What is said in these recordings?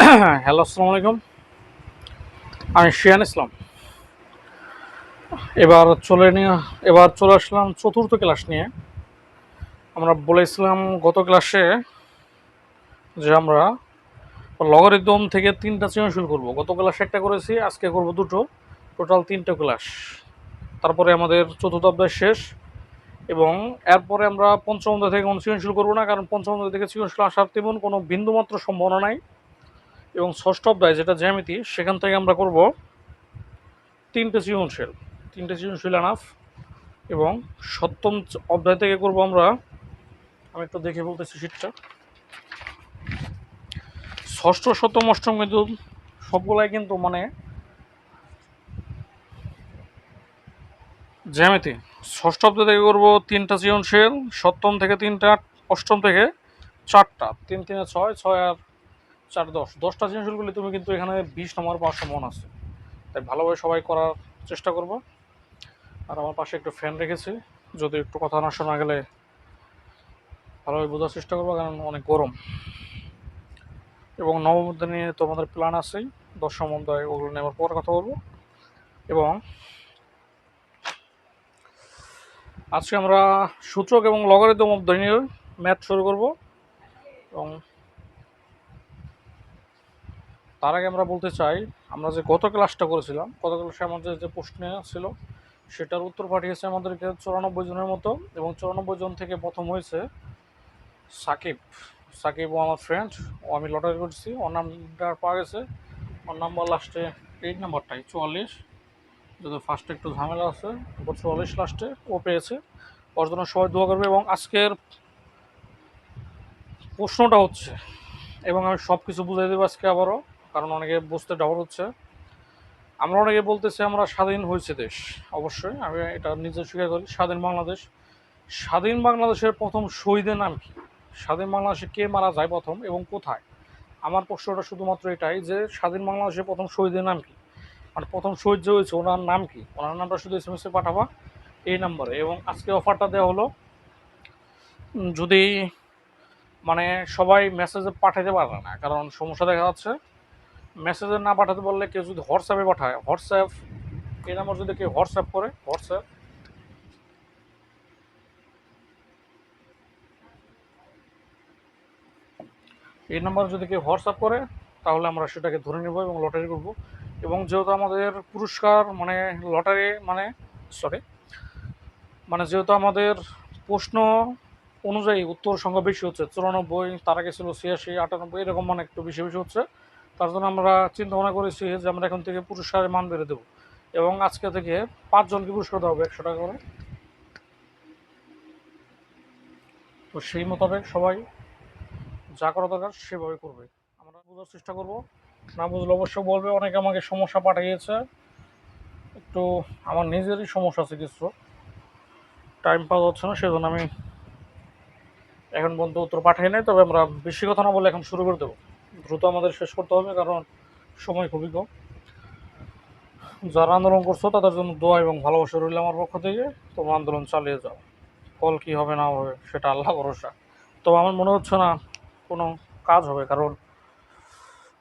Hello, আসসালামু আলাইকুম। আমি শিয়ান ইসলাম। এবার এবার চলে আসলাম চতুর্থ ক্লাস নিয়ে। আমরা বলেছিলাম গত ক্লাসে যে আমরা লগারিদম থেকে 3টা সৃজনশীল করব। গত ক্লাসে একটা করেছি, আজকে করব দুটো, টোটাল 3টা ক্লাস। তারপরে আমাদের চতুর্থ অধ্যায় শেষ, এবং এরপরে আমরা পঞ্চম অধ্যায় থেকে কোনো সৃজনশীল করবো না, কারণ পঞ্চম অধ্যায় থেকে সৃজনশীল আসার তেমন কোনো বিন্দুমাত্র সম্ভাবনা নাই। এবং ষষ্ঠ অধ্যায় যেটা জ্যামিতি, সেখান থেকে আমরা করব 3টে সৃজনশীল। 3টে সৃজনশীল আনাফ। এবং সপ্তম অধ্যায় থেকে করব আমরা, আমি একটু দেখে বলতেছি শীটটা, ষষ্ঠ সপ্তম অষ্টম কিন্তু সবগুলাই কিন্তু মানে জ্যামিতি। ষষ্ঠ অধ্যায় থেকে করব 3টা সৃজনশীল, সপ্তম থেকে 3টা, অষ্টম থেকে 4টা, 3 3 6, 6 আর 4 10, 10টা সৃজনশীলগুলি তুমি কিন্তু এখানে 20 নম্বর পাওয়ার সম্ভাবনা আছে। তাই ভালোভাবে সবাই করার চেষ্টা করবো। আর আমার পাশে একটু ফ্যান রেখেছি, যদি একটু কথা না শোনা গেলে ভালোভাবে বোঝার চেষ্টা করবো, কারণ অনেক গরম। এবং নবম অধ্যায় নিয়ে তো আমাদের প্ল্যান আছেই, দশম অধ্যায় ওগুলো নিয়ে আবার পরে কথা বলবো। এবং আজকে আমরা সূচক এবং লগারিদম অধ্যায় নিয়ে ম্যাথ শুরু করব। এবং তার আগে আমরা বলতে চাই, আমরা যে গত ক্লাসটা করেছিলাম, গত ক্লাসে আমাদের যে প্রশ্ন ছিল সেটার উত্তর পাঠিয়েছে আমাদেরকে 94 জনের মতো। এবং 94 জন থেকে প্রথম হয়েছে সাকিব। সাকিব ও আমার ফ্রেন্ড, ও আমি লটারি করছি, ওর নাম্বার পাওয়া গেছে। ওর নাম্বার লাস্টে 8 নাম্বারটাই 44, যদি ফার্স্টে একটু ঝামেলা আছে, 44 লাস্টে ও পেয়েছে। ওর জন্য সবাই দোয়া করবে। এবং আজকের প্রশ্নটা হচ্ছে, এবং আমি সব কিছু বুঝাই দেবো আজকে আবারও, কারণ অনেকে বুঝতে ডাউট হচ্ছে। আমরা অনেকে বলতেছি আমরা স্বাধীন হয়েছে দেশ, অবশ্যই আমি এটা নিজে স্বীকার করি, স্বাধীন বাংলাদেশ। স্বাধীন বাংলাদেশের প্রথম শহীদের নাম কি? স্বাধীন বাংলাদেশে কে মারা যায় প্রথম এবং কোথায়? আমার প্রশ্নটা শুধুমাত্র এটাই যে স্বাধীন বাংলাদেশের প্রথম শহীদের নাম কি, মানে প্রথম শহীদ যে হয়েছে ওনার নাম কি? ওনার নামটা শুধু এসএমএসে পাঠাবা এই নাম্বারে। এবং আজকে অফারটা দেওয়া হলো, যদি মানে সবাই মেসেজে পাঠাতে পারে না, কারণ সমস্যা দেখা যাচ্ছে। মেসেজে না পাঠাতে বললে কেউ যদি হোয়াটসঅ্যাপে পাঠায়, হোয়াটসঅ্যাপ এই নাম্বার যদি কেউ হোয়াটসঅ্যাপ করে, হোয়াটসঅ্যাপ এই নাম্বার যদি কেউ হোয়াটসঅ্যাপ করে, তাহলে আমরা সেটাকে ধরে নেব এবং লটারি করব। এবং যেহেতু আমাদের পুরস্কার মানে লটারি মানে সরি মানে যেহেতু আমাদের প্রশ্ন অনুযায়ী উত্তর সংখ্যা বেশি হচ্ছে, 94, তার আগে ছিল 86, 98, এরকম মানে একটু বেশি বেশি হচ্ছে। তার জন্য আমরা চিন্তা ভাবনা করেছি যে আমরা এখন থেকে পুরস্কারের মান বেড়ে দেবো। এবং আজকে থেকে 5 জনকে পুরস্কার দেওয়া হবে 100 টাকা করে। তো সেই মোতাবেক সবাই যা করা দরকার সেভাবে করবে। আমরা বোঝার চেষ্টা করব, না বুঝলে অবশ্যই বলবে। অনেকে আমাকে সমস্যা পাঠিয়েছে, একটু আমার নিজেরই সমস্যা আছে, কিছু টাইম পাওয়া যাচ্ছে না, সেজন্য আমি এখন পর্যন্ত উত্তর পাঠিয়ে নাই। তবে আমরা বেশি কথা না বলে এখন শুরু করে দেবো, দ্রুত আমাদের শেষ করতে হবে, কারণ সময় খুবই কম। যারা আন্দোলন করছো তাদের জন্য দোয়া এবং ভালোবাসা রইল আমার পক্ষ থেকে। তোমরা আন্দোলন চালিয়ে যাও, ফল কী হবে না হবে সেটা আল্লাহ ভরসা। তো আমার মনে হচ্ছে না কোনো কাজ হবে, কারণ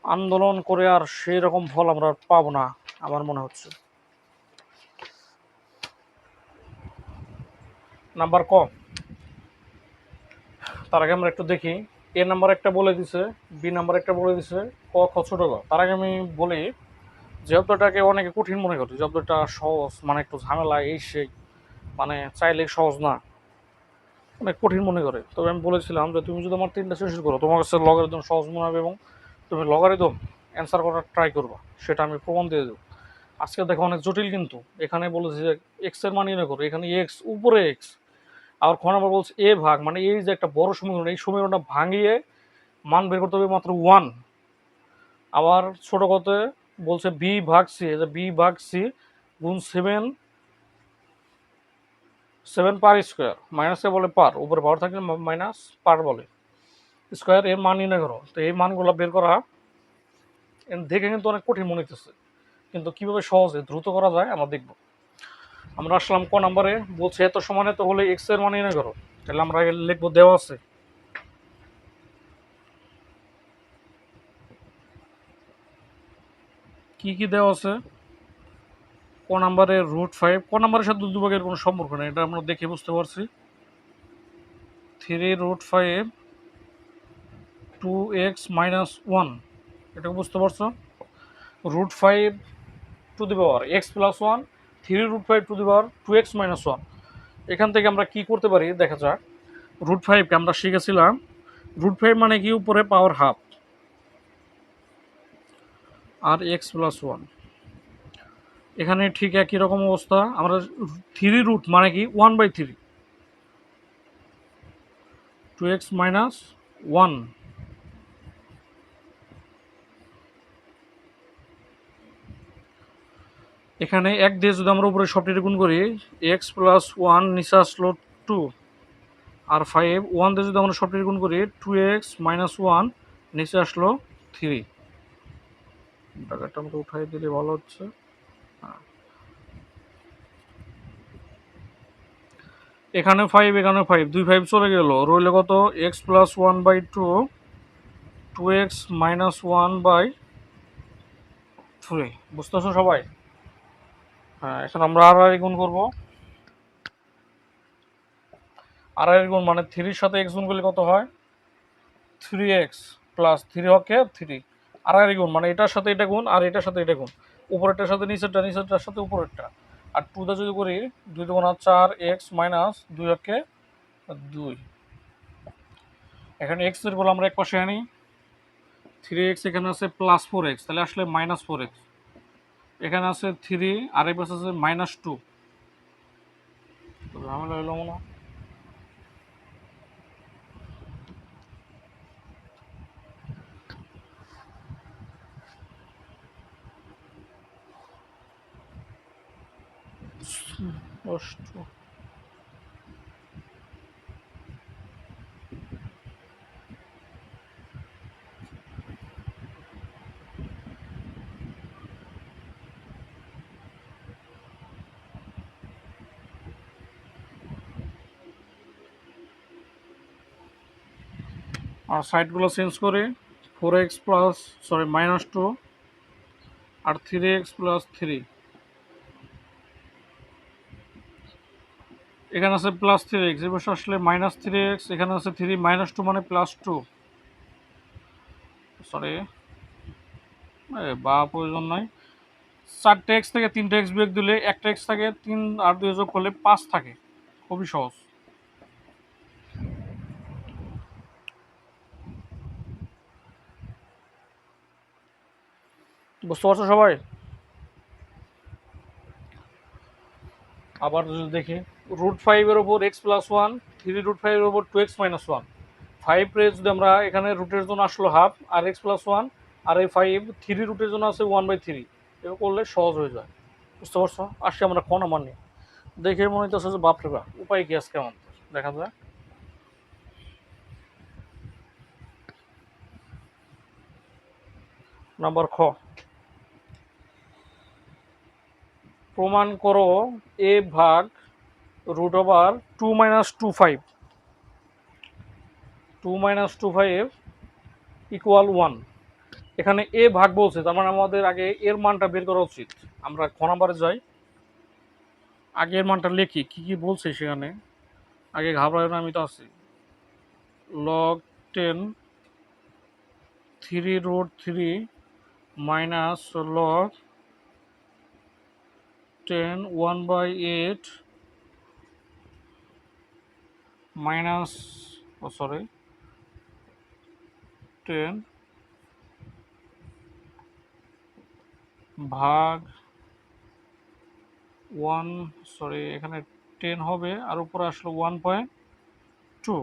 আন্দোলন করে আর সেই রকম ফল আমরা পাবো না আমার মনে হচ্ছে। নাম্বার কম। তার আগে আমরা একটু দেখি, এ নাম্বার একটা বলে দিছে, বি নাম্বার একটা বলে দিছে, ক খ ছোট গ। তার আগে আমি বলি, যে শব্দটাকে অনেকে কঠিন মনে করে, শব্দটা সহজ মানে একটু ঝামেলা এই সেই, মানে চাইলে সহজ না, অনেক কঠিন মনে করে। তবে আমি বলেছিলাম যে তুমি যদি আমার 3টা শেষ করো, তোমার কাছে লগারিদম সহজ মনে হবে এবং তুমি লগারিদম অ্যান্সার করার ট্রাই করবা, সেটা আমি প্রমাণ দিয়ে দেবো। আজকে দেখো অনেক জটিল, কিন্তু এখানে বলেছে যে এক্স এর মান নির্ণয় করো, এখানে এক্স উপরে এক্স। আবার খ নাম্বার বলছে এ ভাগ, মানে এই যে একটা বড় সমীকরণ, এই সমীকরণটা ভাঙিয়ে মান বের করতে হবে মাত্র 1। আবার ছোট কতে বলছে বি ভাগ সি, বি ভাগ সি গুণ 7, 7 পার স্কোয়ার, মাইনাসে বলে পার, উপরে পাওয়ার থাকলে মাইনাস, পার বলে স্কোয়ার, এর মান নির্ণয় করো। তো এই মানগুলো বের করা দেখে কিন্তু অনেক কঠিন মনে হচ্ছে, কিন্তু কীভাবে সহজে দ্রুত করা যায় আমরা দেখব। আমরা আসলাম ক নাম্বারে, বলছে এত সমান এত হলে এক্স এর মান নির্ণয় করো। তাহলে আমরা লিখবো, দেওয়া আছে কি কি দেওয়া আছে। ক নাম্বারের √5, ক নাম্বারের সাথে দুভাগের কোনো সম্পর্ক নেই, এটা আমরা দেখে বুঝতে পারছি। 3√5 2x-1, এটা বুঝতে পারছো। √5 two the power x+1, 3√5 two the power 2x-1। এখান থেকে আমরা কি করতে পারি দেখা যাক। √5কে আমরা শিখেছিলাম, √5 মানে কি উপরে পাওয়ার হাফ, আর x+1। এখানে ঠিক একই রকম অবস্থা। আমরা 3 মানে কি 1/3, 2x-1। এখানে 1 দিয়ে যদি আমরা উপরে সবটি গুণ করি, x+1 নিচে আসলো 2, আর 5 1 দিয়ে যদি আমরা সবটি গুণ করি 2x-1 নিচে আসলো 3। টাকাটা আমাকে উঠাই দিলে ভালো হচ্ছে। এখানে 5, এখানে 5, 2 5 চলে গেল, রইল কত x+1/2, 2x-1/3। বুঝতেছো সবাই? হ্যাঁ, এখন আমরা আর গুণ করবো। আর গুণ মানে 3 সাথে x গুণ করলে কত হয়, 3x প্লাস 3 হকে 3। আর গুণ মানে এটার সাথে এটা গুণ, আর এটার সাথে এটা গুণ, উপরেরটার সাথে নিচেরটা, নিচেরটার সাথে উপরেরটা। আর 2 দা যদি করি 2 2 4x মাইনাস 2 হকে 2। এখানে x এর বলে আমরা এক পাশে আনি, 3x এখানে আছে +4x, তাহলে আসলে -4x। এখানে আছে 3, আর এই পাশে আছে -2। ঝামেলা হইল মনে হয়। কষ্ট। আর সাইডগুলো চেঞ্জ করে 4x প্লাস -2 আর 3x + 3। এখানে আছে +3x, এ পাশে আসলে -3x, এখানে আছে 3 -2 মানে +2। সরি, বা প্রয়োজন নাই। 4টে x থেকে 3টে x বিয়োগ দিলে একটা x থাকে, 3 আর 2 যোগ করলে 5 থাকে। খুবই সহজ। বুঝতে পারছো সবাই? আবার যদি দেখি √5 এর উপর x+1, 3√5 এর উপর 2x-1। 5 রে যদি আমরা এখানে রুটের জন্য আসলো হাফ, আর x+1, আর এই 5 3 রুটের জন্য আছে 1/3। এভাবে করলে সহজ হয়ে যায়। বুঝতে পারছো? আসছি আমরা ক নাম্বার নিয়ে। দেখে মনে হইতেছে যে বাপরে বাপ, উপায় কি আজকে আমাদের, দেখা যায়। নাম্বার খ, প্রমাণ করো a ভাগ √2 -25 = 1। এখানে এ ভাগ বলছে, তার মানে আমাদের আগে এর মানটা বের করা উচিত। আমরা খ নাম্বারে যাই, আগে এর মানটা লিখি কি কি বলছে সেখানে। আগে ঘাবড়ায় না, আমি তো আছি। log 10 3√3 মাইনাস log 10 1/8 মাইনাস 10 ভাগ 1, এখানে 10 হবে, আর উপরে আসলো 1.2।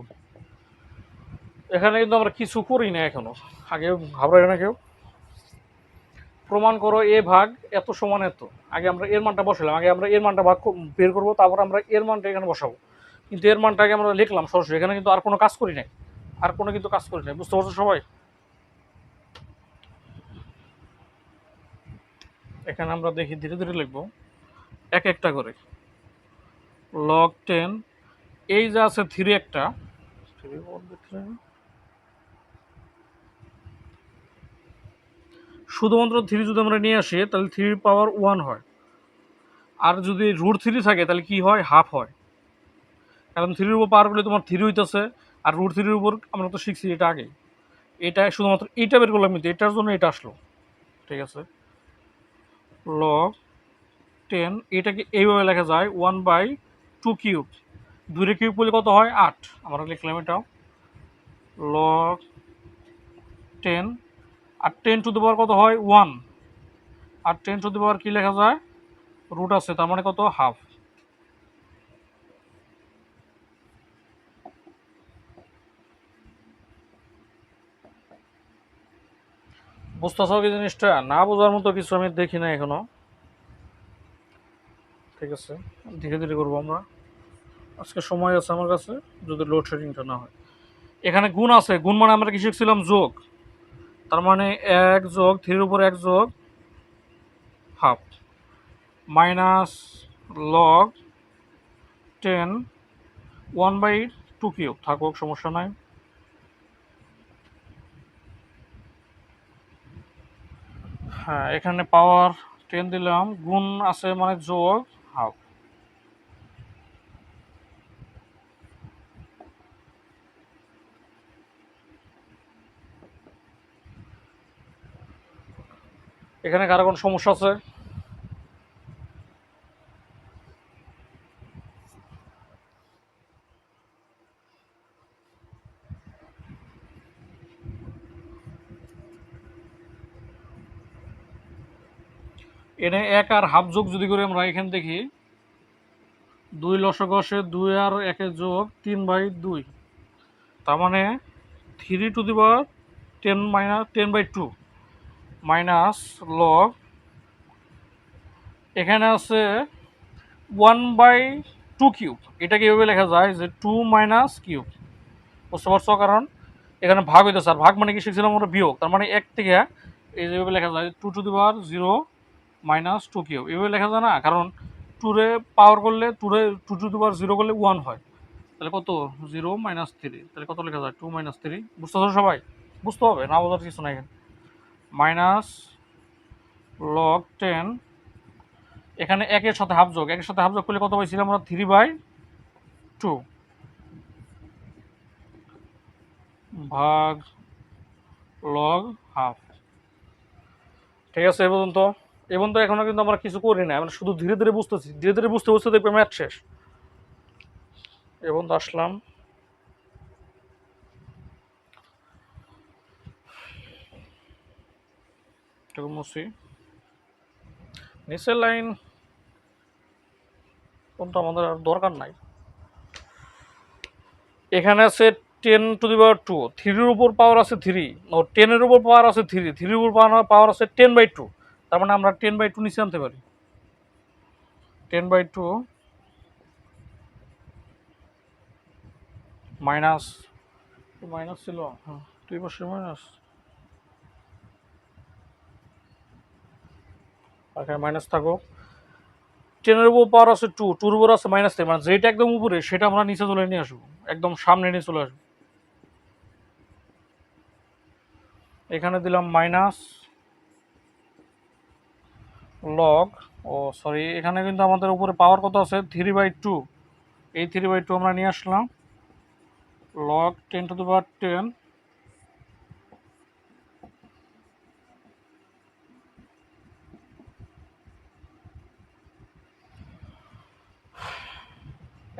এখানে কিন্তু আমরা কিছু করি না এখনো, আগে ঘাবড়ায় না কেউ। প্রমাণ করো এ ভাগ এত সমান এত। আগে আমরা এর মানটা বসালাম, আগে আমরা এর মানটা বের করবো, তারপর আমরা এর মানটা এখানে বসাবো। কিন্তু এর মানটাকে আমরা লিখলাম সরাসরি, এখানে কিন্তু আর কোনো কাজ করি নাই, আর কোনো কিন্তু কাজ করি নাই। বুঝতে পারছো সবাই? এখানে আমরা দেখি ধীরে ধীরে লিখবো এক একটা করে। log 10, এই যে আছে 3 একটা, শুধুমাত্র থ্রি যদি আমরা নিয়ে আসি তাহলে থ্রির পাওয়ার ওয়ান হয়, আর যদি রুট থ্রি থাকে তাহলে কি হয়, হাফ হয়। কারণ থ্রির উপর পাওয়ার করলে তোমার থ্রি হইতেছে, আর রুট থ্রির উপর আমরা তো শিখছি এটা আগে, এটা শুধুমাত্র এইটা বের করলাম, কিন্তু এটার জন্য এটা আসলো। ঠিক আছে, লগ 10 এটাকে এইভাবে লেখা যায় 1/2 কিউব। 2 কিউব করলে কত হয়, 8। আমরা লিখলাম এটা লগ 10, আর 10 টু দি পাওয়ার কত হয়, 1। আর 10 টু দি পাওয়ার কি লেখা যায়, রুট আছে, তার মানে কত, হাফ। বুঝতেছ কি জিনিসটা? না বোঝার মতো কিছু আমি দেখি না এখনো। ঠিক আছে, ধীরে ধীরে করবো আমরা, আজকে সময় আছে আমার কাছে, যদি লোডশেডিংটা না হয়। এখানে গুণ আছে, গুণ মানে আমরা কি শিখছিলাম, যোগ। তার মানে 1 যোগ থ্রির উপর 1 যোগ হাফ, মাইনাস লগ 10 1/2 কিউব, থাকুক সমস্যা নাই। হ্যাঁ, এখানে পাওয়ার 10 দিলাম, গুণ আছে মানে যোগ হাফ। এখানে কারো কোনো সমস্যা আছে? এনে এক আর হাফ যোগ যদি করে আমরা এখানে দেখি, 2 লসক আসে, 2 আর 1 যোগ 3/2, তার মানে 3 two the power 10 minus 10/2 minus log, এখানে আছে 1/2 কিউব। এটাকে এভাবে লেখা যায় যে 2 মাইনাস কিউব। বুঝতে পারছো? কারণ এখানে ভাগ হইতেছে, আর ভাগ মানে কি শিখছিলাম আমরা, বিয়োগ। তার মানে 1 থেকে এই যেভাবে লেখা যায় 2 two the power 0 minus 2 cube, এভাবে লেখা যায় না, কারণ 2 রে পাওয়ার করলে 2 টু দি পাওয়ার 0 করলে 1 হয়। তাহলে কত, 0 মাইনাস 3, তাহলে কত লেখা যায়, 2 মাইনাস 3। বুঝতে পারছো সবাই? বুঝতে হবে, না বোঝার কিছু নাই এখানে। মাইনাস লগ 10, এখানে একের সাথে হাফ যোগ, একের সাথে হাফ যোগ করলে কত পাইছিলাম আমরা, 3/2 ভাগ লগ হাফ। ঠিক আছে, এ পর্যন্ত এখনো কিন্তু আমরা কিছু করি না, আমরা শুধু ধীরে ধীরে বুঝতেছি, ধীরে ধীরে বুঝতে বুঝতে দেখবে ম্যাথ শেষ। এ পর্যন্ত আসলাম, এটুকু মুছি। নিচের লাইন কোনটা আমাদের আর দরকার নাই। এখানে আছে 10^2, থ্রির উপর পাওয়ার আছে 3, ও 10-এর উপর পাওয়ার আছে 3, থ্রির উপর পাওয়ার আছে 10/2, তার মানে আমরা 10/2 নিচে আনতে পারি। 10/2 মাইনাস, মাইনাস ছিল, হ্যাঁ 2 পাশে মাইনাস, এখানে মাইনাস থাকো। 10-এর উপর পাওয়ার আছে 2, 2-র উপর আছে -3, মানে যেটা একদম উপরে সেটা আমরা নিচে চলে নিয়ে আসবো, একদম সামনে নিয়ে চলে আসবো। এখানে দিলাম মাইনাস লগ, ও সরি, এখানে কিন্তু আমাদের উপরে পাওয়ার কত আছে, 3/2, এই 3/2 আমরা নিয়ে আসলাম, লগ 10^10।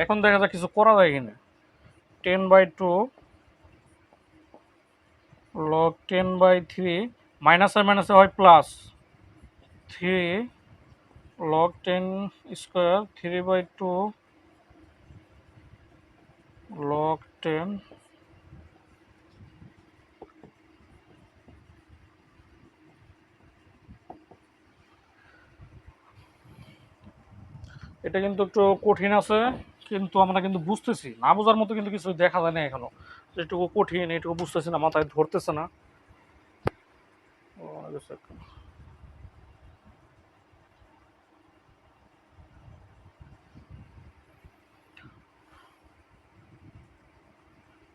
এখন দেখা যাক কিছু করা যায় কিনা। 10/2 লগ 10/3, মাইনাস আর মাইনাসে হয় প্লাস, 3 লগ 10 স্কোয়ার, 3/2 লগ 10। এটা কিন্তু একটু কঠিন আছে, কিন্তু আমরা কিন্তু বুঝতেছি, না বোঝার মতো কিন্তু কিছু দেখা যায় না এখনো, যেটুকু কঠিন এটুকু বুঝতেছি না, মাথায় ধরতেছে না। ও,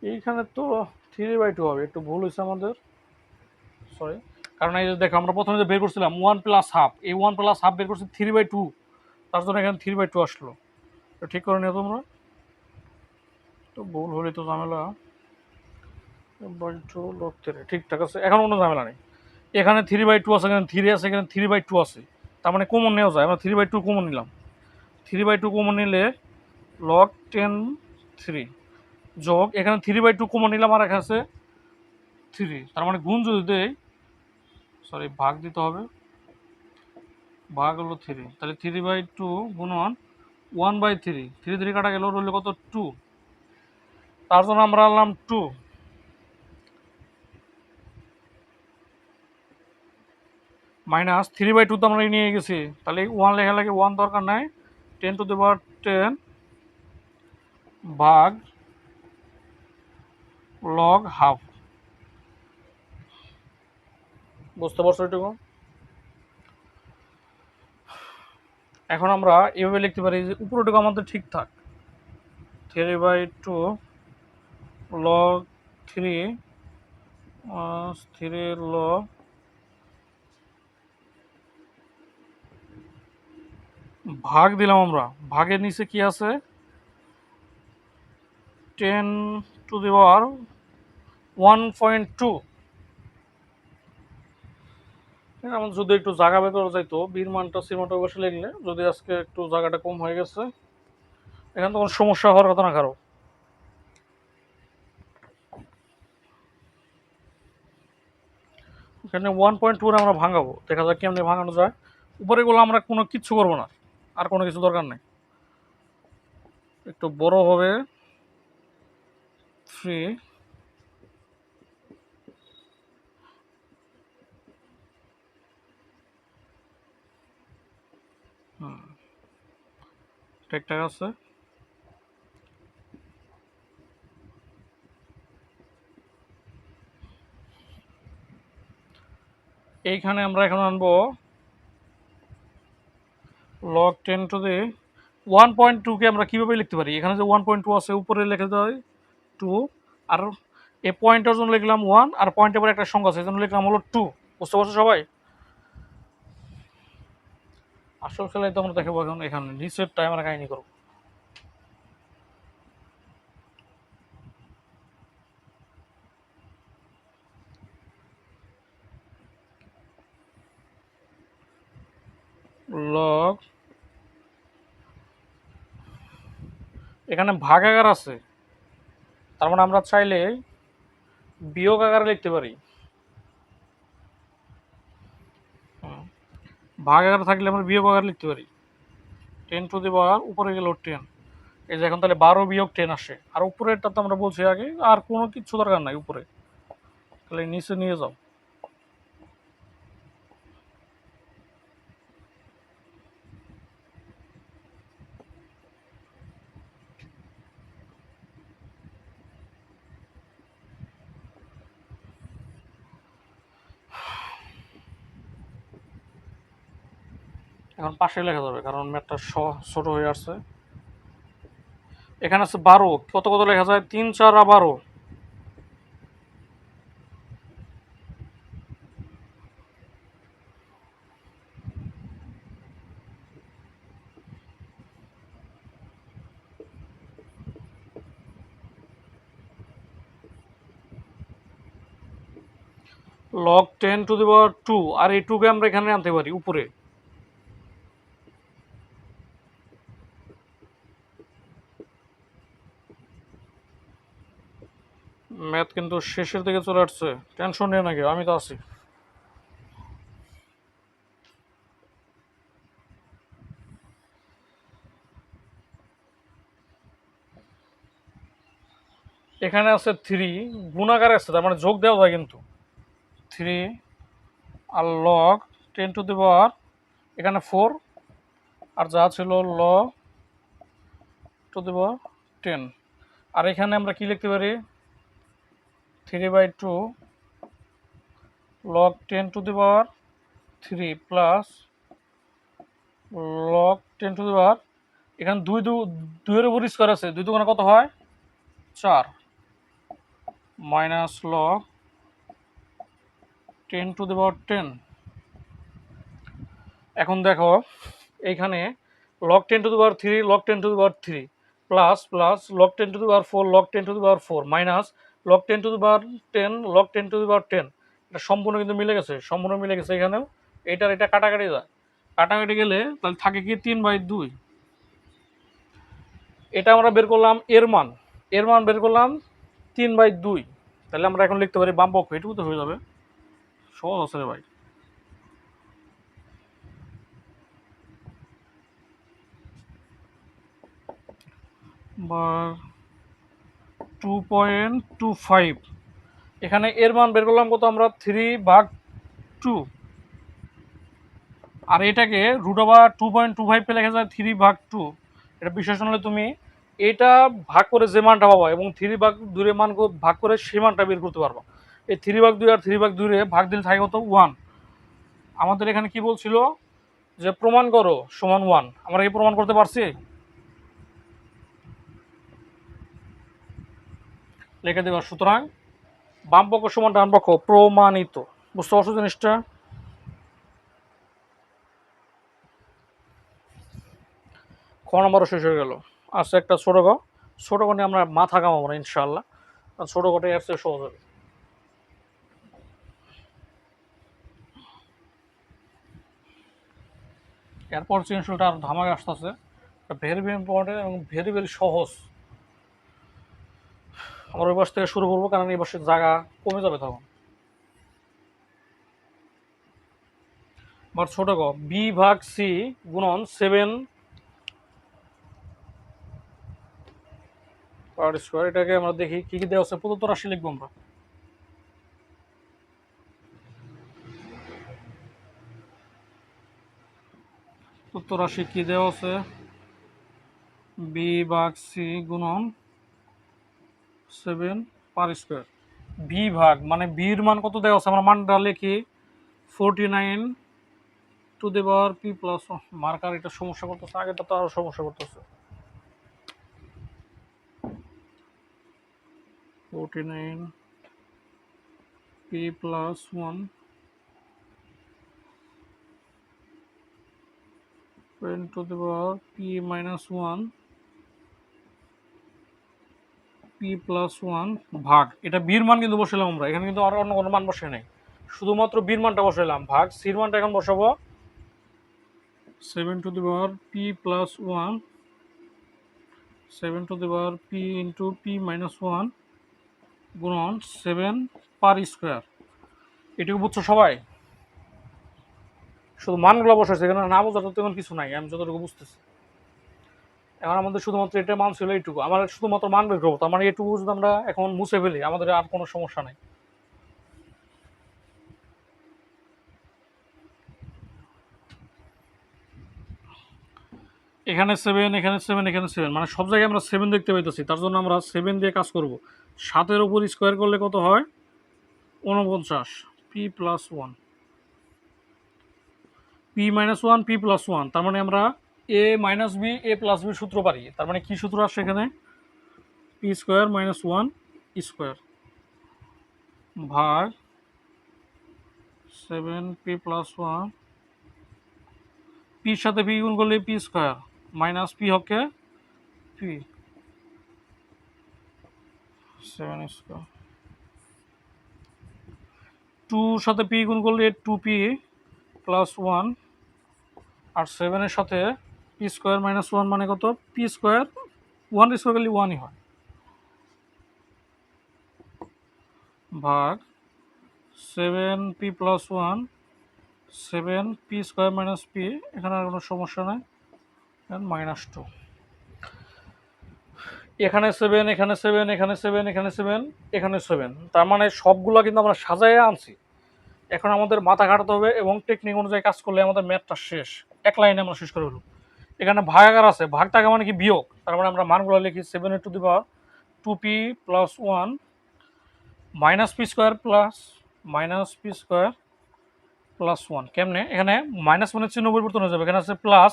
এইখানে তো 3/2 হবে, একটু ভুল হয়েছে আমাদের, সরি। কারণ এই যে দেখো আমরা প্রথমে যে বের করছিলাম 1+12, এই 1+12 বের করছি 3/2, তার জন্য এখানে 3/2 আসলো। তো ঠিক করে নিও তোমরা, তো ভুল হলে তো ঝামেলা। 2 log 3 ঠিকঠাক আছে, এখন কোনো ঝামেলা নেই। এখানে 3/2 আছে, এখানে 3 আছে, এখানে 3/2 আছে, তার মানে কমন নেওয়া যায়। আমরা 3/2 কমন নিলাম, 3/2 কমন নিলে log 10 3 যোগ এখানে 3/2 কমন নিলাম আর এখানে আছে 3, তার মানে গুণ যদি দেই, সরি ভাগ দিতে হবে, ভাগ হলো 3, তাহলে 3/2 গুণন 1/3, 3 3 কাটা গেল, রইল কত 2, তার জন্য আমরা আনলাম 2 মাইনাস 3/2 তো আমরা নিয়ে গেছি, তাহলে 1 লেখা লাগে, 1 দরকার নাই, 10⁻10 ভাগ লগ হাফ। বুঝতে পারছো এটুকু? এখন আমরা এভাবে লিখতে পারি যে উপরটুকু আমাদের ঠিকঠাক, 3/2 log 3 3 log ভাগ দিলাম আমরা, ভাগের নিচে কি আছে 10⁻1.2। আমার যদি একটু জায়গা বের করা যাইতো, বীর মানটা সিমানটা বসে লিখলে, যদি আজকে একটু জায়গাটা কম হয়ে গেছে, এখানে তো কোনো সমস্যা হওয়ার কথা না কারো। এখানে 1.2 আমরা ভাঙাবো, দেখা যাক কেমনি ভাঙানো যায়। উপরে গুলো আমরা কোনো কিচ্ছু করবো না, আর কোনো কিছু দরকার নেই, একটু বড় হবে 3, ঠিকঠাক আছে। এইখানে আমরা এখন আনবো log 10 টু দি 1.2 কে আমরা কিভাবে লিখতে পারি, এখানে যে 1.2 আছে উপরে লিখে দেয় 2, আর এই পয়েন্টের জন্য লিখলাম 1, আর পয়েন্টের পরে একটা সংখ্যা আছে, এই জন্য লিখলাম হলো 2। বুঝতে পারছো সবাই? আসল খেলায় তো আমরা দেখাবো এখন, এখানে নিচের টাইম আমরা কাহিনী করবো। লগ এখানে ভাগাকার আছে, তার মানে আমরা চাইলে বিয়োগ আকারে লিখতে পারি। ভাগ আকারে থাকলে আমরা বিয়োগ আকারে লিখতে পারি, 10 টু দি পাওয়ার উপরে গেল 10, এই যে এখন তাহলে 12-10 আসে, আর উপরেরটা তো আমরা বলছি আগে, আর কোনো কিছু দরকার নাই উপরে, তাহলে নিচে নিয়ে যাও। এখন পাশে লেখা যাবে, কারণ ম্যাথটা ছোট হয়ে আসছে। এখানে আছে 12, কত কত লেখা যায়, 3 4 12। লগ 10 টু দি পাওয়ার 2, আর এই 2 কে আমরা এখানে আনতে পারি উপরে। ম্যাথ কিন্তু শেষের দিকে চলে আসছে, টেনশন নিয়ে নাকি, আমি তো আছি। এখানে আছে 3, গুণাকারে আছে, তার মানে যোগ দেওয়া যায় কিন্তু 3, আর লগ 10 টু দি পাওয়ার এখানে 4, আর যা ছিল লগ টু দি পাওয়ার 10, আর এখানে আমরা কি লিখতে পারি 3/2 log 10 to the power 3 plus log 10 to the power, এখানে 2 এর উপর স্কোয়ার আছে, 2 দুগুণে কত হয় 4, মাইনাস log 10^10। এখন দেখো এইখানে log 10^3 log 10^3 plus plus log 10^4 log 10^4 minus log 10^10 log 10^10। এটা সম্পূর্ণ কিন্তু মিলে গেছে, সম্পূর্ণ মিলে গেছে। এখানেও এটার এটা কাটাকাটি যায়, কাটাকাটি গেলে তাহলে থাকে কি 3/2। এটা আমরা বের করলাম এর মান, এর মান বের করলাম 3/2। তাহলে আমরা এখন লিখতে পারি বাম পক্ষ, এটুকু তো হয়ে যাবে, সহজ আছে রে ভাই। বা 2.25। এখানে এর মান বের করলাম কত আমরা, 3/2। আর এটাকে √2.25 পেলে লেখা যায় 3/2। এটা বিশেষণ হলে তুমি এটা ভাগ করে যে মানটা পাবা এবং 3/2 মান ভাগ করে সেই মানটা বের করতে পারবা। এই 3/2 আর 3/2 ভাগ দিলে থাকে কত, 1। আমাদের এখানে কি বলছিল যে প্রমাণ করো সমান 1, আমরা কি প্রমাণ করতে পারছি? লিখে দেবা। সুতরাং বাম পক্ষ সমান ডান পক্ষ প্রমাণিত। বুঝতে পারছো জিনিসটা? খ নম্বরও শেষ হয়ে গেল। আচ্ছা একটা ছোট গ, ছোট গ নিয়ে আমরা মাথা কামাবো না ইনশাল্লাহ, ছোট গটাই আসছে সহজ হবে। এরপর চেঞ্জটা আর ধামাকে আসতেছে, ভেরি ভেরি ইম্পর্টেন্ট এবং ভেরি ভেরি সহজ। আমরা ওই পাশ থেকে শুরু করবো, কারণ এই পাশের জায়গা কমে যাবে তখন। ছোট গ, B/C গুণন 7 পাওয়ার স্কোয়ার। এটাকে আমরা দেখি কি কি দেওয়া আছে। প্রদত্ত রাশি লিখবো আমরা। প্রদত্ত রাশি কি দেওয়া আছে, B/C গুণন 7 পার স্কোয়ার। বি ভাগ মানে বির মান কত দেওয়া আছে, আমরা মানটা লিখি 49^p+। মার্কার এটা সমস্যা করতেছে, আগেটা তো আরো সমস্যা করতেছে। 49p+1 10^p-1 p+1 ভাগ, এটা বির মান কিন্তু বসালাম আমরা এখানে, কিন্তু আর অন্য কোনো মান বসে নাই, শুধুমাত্র বির মানটা বসাইলাম। ভাগ সির মানটা এখন বসাবো 7^p+1 7^p×p-1 গুণন 7 পার স্কোয়ার। এটুকু বুঝছো সবাই? শুধু মানগুলো বসাইছে, এখানে না বোঝার তো তেমন কিছু নাই আমি যতটুকু বুঝতেছি। এখন আমাদের শুধুমাত্র এটা মান ছিল এইটুকু, আমার শুধুমাত্র মান বের করবো। তার মানে এইটুকু যদি আমরা এখন মুছে ফেলি আমাদের আর কোনো সমস্যা নাই। এখানে 7 এখানে 7 এখানে 7, মানে সব জায়গায় আমরা 7 দেখতে পাইতেছি, তার জন্য আমরা 7 দিয়ে কাজ করব। 7-এর উপর স্কোয়ার করলে কত হয়, 49 p+1 p-1 p+1। তার মানে আমরা a-b a+b সূত্র পারি। তার মানে কি সূত্র আসছে এখানে, p² - 1 স্কোয়ার ভাগ 7p+1, পির সাথে পি গুণ করলে p² মাইনাস পি হকে পি 7²। 2 সাথে পি গুণ করলে 2p+1 আর 7-এর সাথে p² - 1 মানে কত, p²। 1 স্কোয়ার করলে 1ই হয় ভাগ 7p+1 7p² - p, এখানে আর কোনো সমস্যা নাই, -2। এখানে 7 এখানে 7 এখানে 7 এখানে 7 এখানে 7, তার মানে সবগুলো কিন্তু আমরা সাজাইয়া আনছি। এখন আমাদের মাথা খাটাতে হবে এবং টেকনিক অনুযায়ী কাজ করলে আমাদের ম্যাথটা শেষ, এক লাইনে আমরা শেষ করে হলো। এখানে ভাগাকার আছে, ভাগ টাকা মানে কি বিয়োগ, তার মানে আমরা মানগুলো লিখি 7^2p+1 -p² প্লাস -p² +1। কেমনে, এখানে মাইনাস মানে চিহ্ন পরিবর্তন হয়ে যাবে, এখানে আছে প্লাস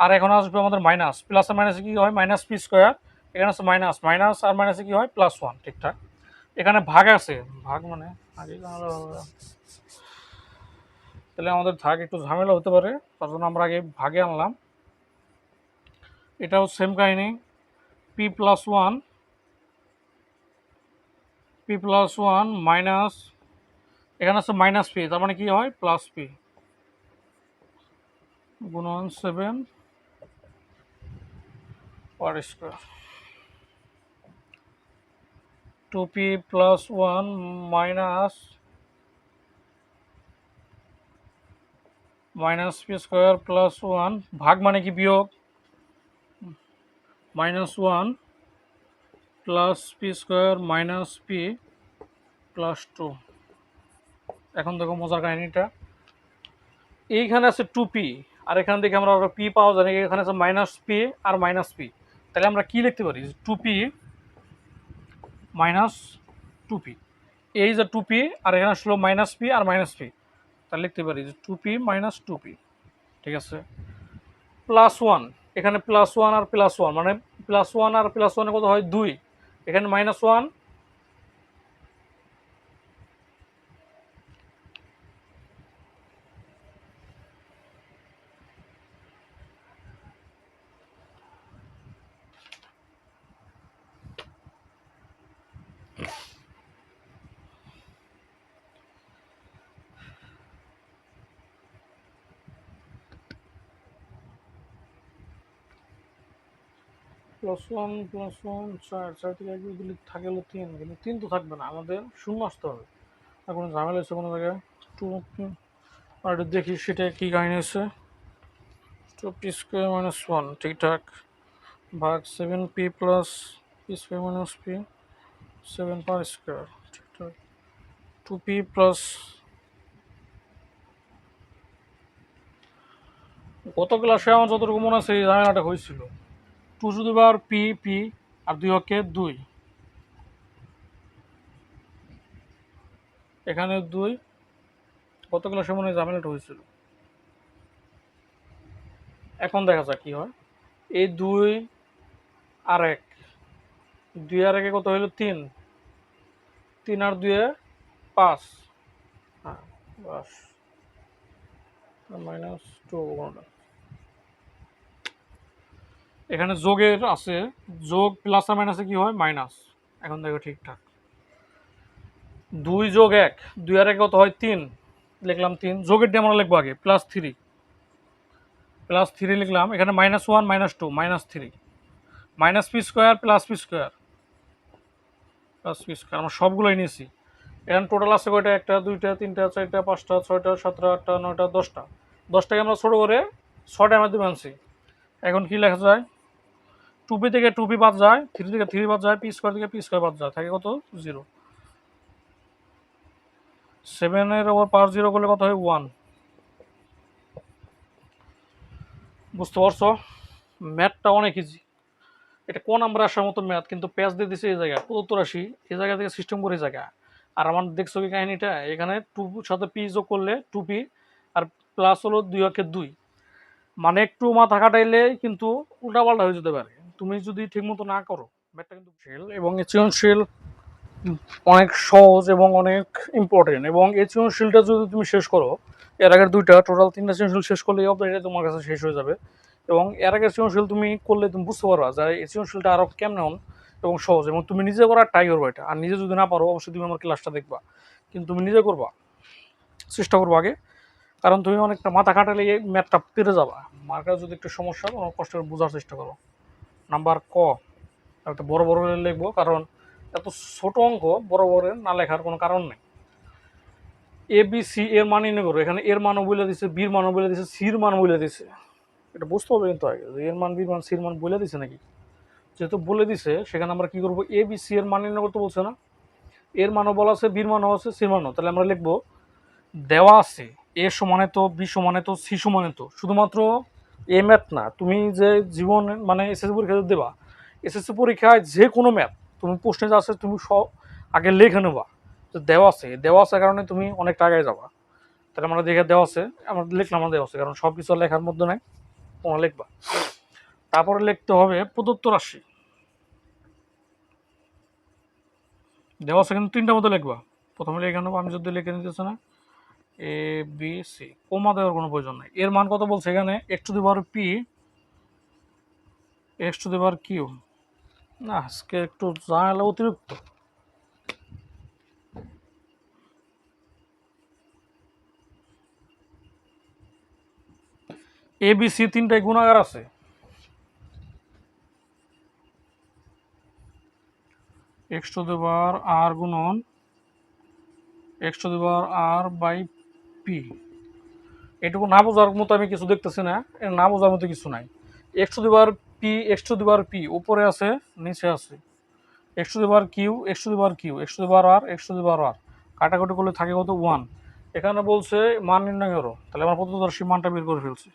আর এখন আসবে আমাদের মাইনাস, প্লাস আর মাইনাসে কি হয়, -p²। এখানে আছে মাইনাস, মাইনাস আর মাইনাসে কি হয়, +1। ঠিকঠাক। এখানে ভাগ আছে, ভাগ মানে আগে জানালে হবে। তাহলে আমাদের ভাগ একটু ঝামেলা হতে পারে, তার জন্য আমরা আগে ভাগে আনলাম। এটাও সেম কাহিনী, p+1 মাইনাস, এখানে আছে মাইনাস পি, তার মানে কি হয় প্লাস পি গুণন 7 per square. 2p+1 minus p square plus 1, ভাগ মানে কি বিয়োগ, -1 plus P square minus P plus 2। এখন দেখো মজার কাহিনীটা, এইখানে আছে 2p, আর এখান থেকে আমরা পি পাওয়া যায়, এখানে আছে মাইনাস পি আর মাইনাস পি। তাহলে আমরা কি লিখতে পারি, 2p মাইনাস 2p, এই যে 2p আর এখানে আসলো মাইনাস পি আর মাইনাস পি, তাহলে লিখতে পারি যে 2p মাইনাস 2p। ঠিক আছে, +1, এখানে +1 আর +1 মানে +1 আর +1 কত হয় 2, এখানে -1 +1 4 4 থেকে 1 দিলে থাকে হলো 3, কিন্তু 3 তো থাকবে না, আমাদের শূন্য আসতে হবে। আর কোনো ঝামেলা হচ্ছে কোনো জায়গায় 2, আর একটু দেখি সেটা কি কাহিনী হচ্ছে। 2p² - 1 ঠিকঠাক, ভাগ 7p plus p² - p 7 per square ঠিকঠাক, 2p প্লাস, গত ক্লাসে আমার যতটুকু মনে আছে এই ঝামেলাটা হয়েছিল, 2p আর 2 অক্ষে 2, এখানে 2, গত ক্লাসে মনে হয় ঝামেলাটা হয়েছিল। এখন দেখা যাক কি হয়, এই 2 আর 1, 2 আর 1 কত হইল 3, 3 আর 2 5, হ্যাঁ বাস, -2 এখানে যোগের আছে, যোগ প্লাস আর মাইনাসে কি হয় মাইনাস। এখন দেখো ঠিকঠাক, 2 যোগ 1, 2 আর 1 কত হয় 3, লিখলাম 3, যোগের দিয়ে আমরা লিখবো আগে +3 লিখলাম, এখানে -1 -2 -3, -p² প্লাস পি স্কোয়ার, আমরা সবগুলোই নিয়েছি। এখানে টোটাল আছে কয়টা, 1 2 3 4 5 6 7 8 9 10টা, 10টাকে আমরা ছোটো করে 6টার মাধ্যমে আনছি। এখন কি লেখা যায়, 2p থেকে 2p বাদ যায়, 3 থেকে 3 বাদ যায়, p² থেকে p² বাদ যায়, থাকে কত 0। 7 ওপর পাওয়ার 0 করলে কত হয় 1। বুঝতে পারছো, ম্যাথটা অনেক ইজি। এটা কোন নাম্বার আসার মতো ম্যাথ, কিন্তু প্যাচ দিয়ে দিচ্ছে এই জায়গায় প্রদত্ত রাশি, এই জায়গা থেকে সিস্টেম করে এই জায়গা। আর আমার দেখছো কি কাহিনীটা, এখানে 2 সাথে পি যোগ করলে 2p আর প্লাস হলো 2 অক্ষে 2, মানে একটু মাথা খাটাইলে কিন্তু উল্টাপাল্টা হয়ে যেতে পারে তুমি যদি ঠিকমতো না করো ম্যাথটা, কিন্তু এবং এই সৃজনশীল অনেক সহজ এবং অনেক ইম্পর্টেন্ট, এবং এই সৃজনশীলটা যদি তুমি শেষ করো, এর আগের দুইটা টোটাল 3টা সৃজনশীল শেষ করলে এই অধ্যায়টা তোমার কাছে শেষ হয়ে যাবে। এবং এর আগের সৃজনশীল তুমি করলে তুমি বুঝতে পারবা যে এই সৃজনশীলটা আরও কেমন এবং সহজ, এবং তুমি নিজে করার ট্রাই করবা এটা। আর নিজে যদি না পারো অবশ্যই তুমি আমার ক্লাসটা দেখবা, কিন্তু তুমি নিজে করবা, চেষ্টা করবো আগে, কারণ তুমি অনেকটা মাথা খাটালে এই ম্যাথটা পেরে যাবা। মার্কার যদি একটু সমস্যা অনেক কষ্ট করে বোঝার চেষ্টা করো। নাম্বার ক একটা বড় বড় লিখবো, কারণ এত ছোট অঙ্ক বড় বড় না লেখার কোনো কারণ নেই। এ বি সি এর মান নির্ণয় করো, এখানে এর মানও বলে দিছে, বির মানও বলে দিছে, সির মানও বলে দিছে, এটা বুঝতে হবে কিন্তু আগে যে এর মান বির মান সির মান বলে দিছে নাকি। যেহেতু বলে দিছে সেখানে আমরা কি করবো, এ বি সি এর মান নির্ণয় করতে বলছে না, এর মানও বলা আছে, বির মানও আছে, সির মানও, তাহলে আমরা লিখবো দেওয়া আছে এ সমানে তো, বি সমানে তো, সি সমানে তো, শুধুমাত্র এ ম্যাথ না, তুমি যে জীবন মানে এসএসসি পরীক্ষা দেবা, এসএসসি পরীক্ষায় যে কোনো ম্যাথ তুমি প্রশ্নে যা আছে তুমি সব আগে লিখে নেবা, যে দেওয়া আছে, দেওয়া আছে কারণে তুমি অনেকটা আগে যাবা। তাহলে আমরা দেখে দেওয়া আছে, আমরা লিখলাম আমরা দেওয়া আছে, কারণ সব কিছু লেখার মধ্যে নাই, তোমরা লিখবা। তারপরে লিখতে হবে প্রদত্ত রাশি, দেওয়া আছে কিন্তু তিনটা মতো লিখবা। প্রথমে লিখে নেবো, আমি যদি লিখে নিতেছে না, এ বি সি, কোমা দেওয়ার কোনো প্রয়োজন নাই। এর মান কত বলছে এখানে, x to the power p x to the power q. না আজকে একটু জানালা অতিরিক্ত। এ বি সি তিনটায় গুণাগার আছে, x to the power r গুণন x to the power r by p. এটুকু না বোঝার মতো আমি কিছু দেখতেছি না, এর না বোঝার মতো কিছু নাই। X to the power p x to the power p উপরে আছে নিচে আছে, x to the power q x to the power q x to the power r x to the power r, কাটাকুটি করলে থাকে কত, ওয়ান। এখানে বলছে মান নির্ণয় করো, তাহলে আমরা প্রদত্তদর্শী মানটা বের করে ফেলছি।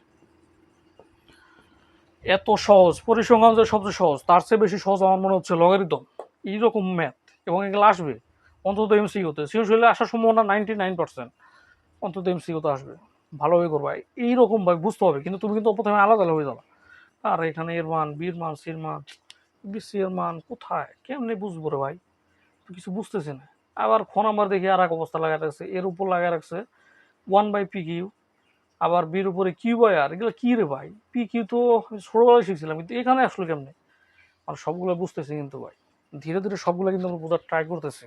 এত সহজ, পরিসংখ্যান যে সবচেয়ে সহজ, তার চেয়ে বেশি সহজ আমার মনে হচ্ছে লগারিদম। এইরকম ম্যাথ, এবং এগুলো আসবে অন্তত এমসিকিউতে, সৃজনশীলে আসার সম্ভাবনা 99%, অন্তত এমসিকিউতে আসবে। ভালোভাবে করবা, এইরকম ভাবে বুঝতে হবে, কিন্তু তুমি কিন্তু প্রথমে আলাদা হয়ে যাবে। আর এখানে এর মান, বির মান, সির মান, বিসি এর মান কোথায়, কেমনে বুঝবো রে ভাই, কিছু বুঝতেছি না। আবার খ নাম্বার দেখি আর এক অবস্থা লাগাই রাখছে, এর উপর লাগাই রাখছে ওয়ান বাই পি কিউ, আবার বির উপরে কিউ বাই আর, এগুলো কি রে ভাই, পি কিউ তো ছোটবেলায় শিখছিলাম, কিন্তু এখানে আসলে কেমনে। আর সবগুলো বুঝতেছি কিন্তু ভাই, ধীরে ধীরে সবগুলো কিন্তু আমরা বোঝার ট্রাই করতেছি।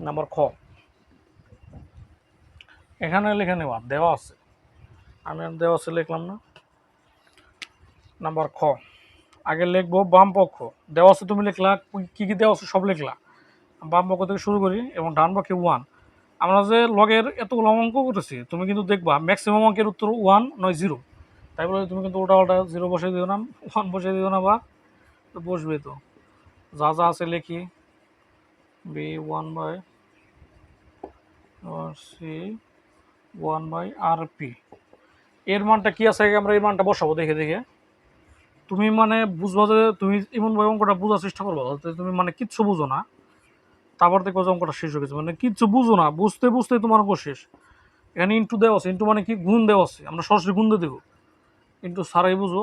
নাম্বার খ, এখানে লিখে নেওয়া দেওয়া আছে, আমি আর দেওয়া আছে লিখলাম না। নাম্বার খ, আগে লিখবো বাম পক্ষ, দেওয়া আছে তুমি লিখলা, কি কি দেওয়া আছে সব লিখলা, বাম পক্ষ থেকে শুরু করি, এবং ডান পক্ষে ওয়ান। আমরা যে লগের এতগুলো অঙ্ক করেছি, তুমি কিন্তু দেখবা ম্যাক্সিমাম অঙ্কের উত্তর ওয়ান নয় জিরো, তাই বলে তুমি কিন্তু ওটা ওটা জিরো বসে দিও না, ওয়ান বসে দিও না, বা বসবে তো। যা যা আছে লিখি, b one by c one by r p. এর মানটা কি আছে, আমরা এই মানটা বসাবো দেখে দেখে। তুমি মানে বুঝবো যে তুমি এমনভাবে অঙ্কটা বোঝার চেষ্টা করবো, তুমি মানে কিচ্ছু বুঝো না, তারপর দেখবো যে অঙ্কটা শেষ হয়ে গেছে, মানে কিচ্ছু বুঝো না, বুঝতে বুঝতে তোমার অঙ্ক শেষ। এখানে ইন্টু দেওয়া আছে, ইন্টু মানে কি, গুণ দেওয়া আছে, আমরা সরাসরি গুণ দিয়ে দেবো। ইন্টু সারাই বুঝো,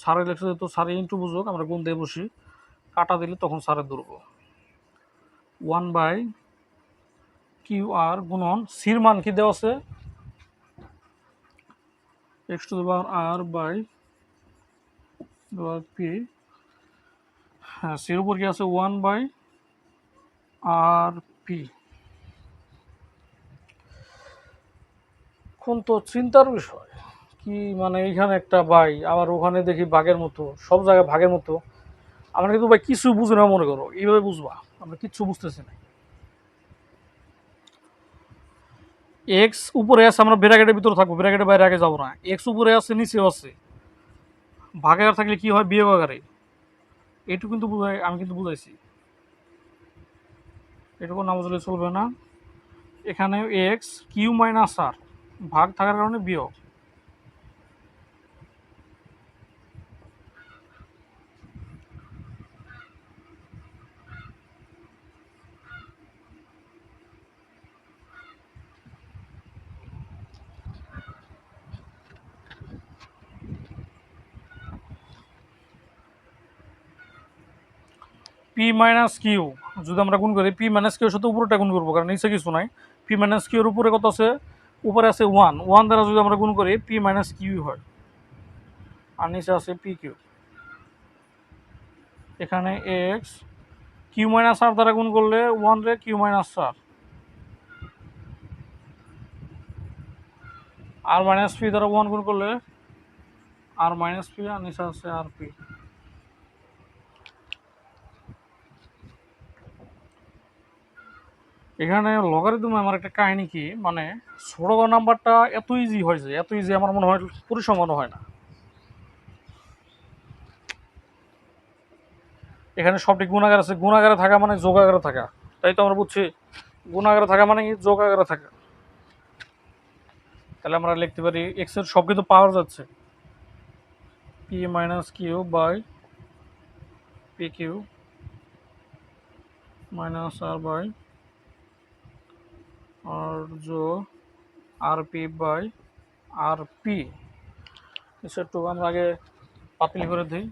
সারাই লেখছে তো সারাই ইন্টু বুঝো, আমরা গুণ দিয়ে বসি, কাটা দিলে তখন সারের ধরবো। ওয়ান বাই কিউ আর গুণন সির মান কি দেওয়া আছে, x to the power r by p. হ্যাঁ, সির উপর কি আছে, ওয়ান বাই আর পি। এখন তো চিন্তার বিষয় কি, মানে এইখানে একটা বাই, আবার ওখানে দেখি বাঘের মতো, সব জায়গায় ভাগের মতো। আমরা কিন্তু ভাই কিছু বুঝি না, মনে করো এইভাবে বুঝবা, আমরা কিচ্ছু বুঝতেছি না। এক্স উপরে আছে, আমরা ব্র্যাকেটের ভিতরে থাকবো, ব্র্যাকেটের বাইরে আগে যাবো না। এক্স উপরে আছে নিচেও আছে, ভাগে আর থাকলে কি হয়, বিয়োগ আকারে। এইটুকু কিন্তু বুঝাই, আমি কিন্তু বুঝাইছি, এটুকু না বুঝলে চলবে না। এখানে এক্স কিউ মাইনাস আর, ভাগ থাকার কারণে বিয়োগ। পি মাইনাস কিউ যদি আমরা গুণ করি, পি মাইনাস কিউ সাথে উপরটা গুণ করবো, কারণ নিচে কিছু নাই। পি মাইনাস কিউর উপরে কত আছে, উপরে আছে ওয়ান, ওয়ান দ্বারা যদি আমরা গুণ করি পি মাইনাস কিউ হয়, আর নিচে আছে পি কিউ। এখানে এক্স কিউ মাইনাস আর দ্বারা গুণ করলে ওয়ান রে কিউ মাইনাস আর মাইনাস পি দ্বারা ওয়ান গুণ করলে আর মাইনাস পি, আর নিচে আছে আর পি। এখানে লগারিদমে আমার একটা কাহিনী কি, মানে ছোট নাম্বারটা এত ইজি হয়েছে, এত ইজি আমার মনে হয় পরিসংখ্যানও হয় না। এখানে সবটি গুণাগার আছে, গুণাগারে থাকা মানে যোগাগারে থাকা, তাই তো আমরা বুঝছি, গুণাগারে থাকা মানে কি, যোগাগারে থাকা। তাহলে আমরা লিখতে পারি এক্স এর সব কিন্তু পাওয়ার যাচ্ছে, p minus q by p q minus r by r জো r p by r p. একটু আমরা আগে পাতিল করে দিই।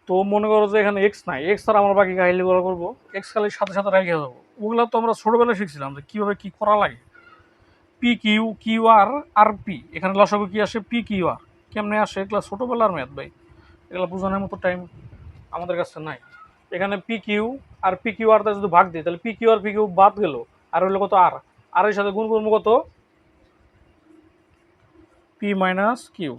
তো মনে করো যে এখানে এক্স নাই, এক্স ছাড়া আমরা বাকি কাহিনীগুলো করবো, এক্স খালি সাথে সাথে রেখে দেবো। ওগুলো তো আমরা ছোটোবেলায় শিখছিলাম যে কীভাবে কী করা লাগে। পি কিউ, কিউ আর, আর পি, এখানে লসাগু কী আসে, পি কিউ আর। কেমনে আসে এগুলো ছোটোবেলার ম্যাথ ভাই, এগুলো বোঝানোর মতো টাইম আমাদের কাছে নাই। এখানে P Q R P Q R যদি ভাগ দিই তাহলে P Q R P Q বাদ গেল, আর হইলো কত আর, আর এর সাথে গুণ করবো কত, P minus Q.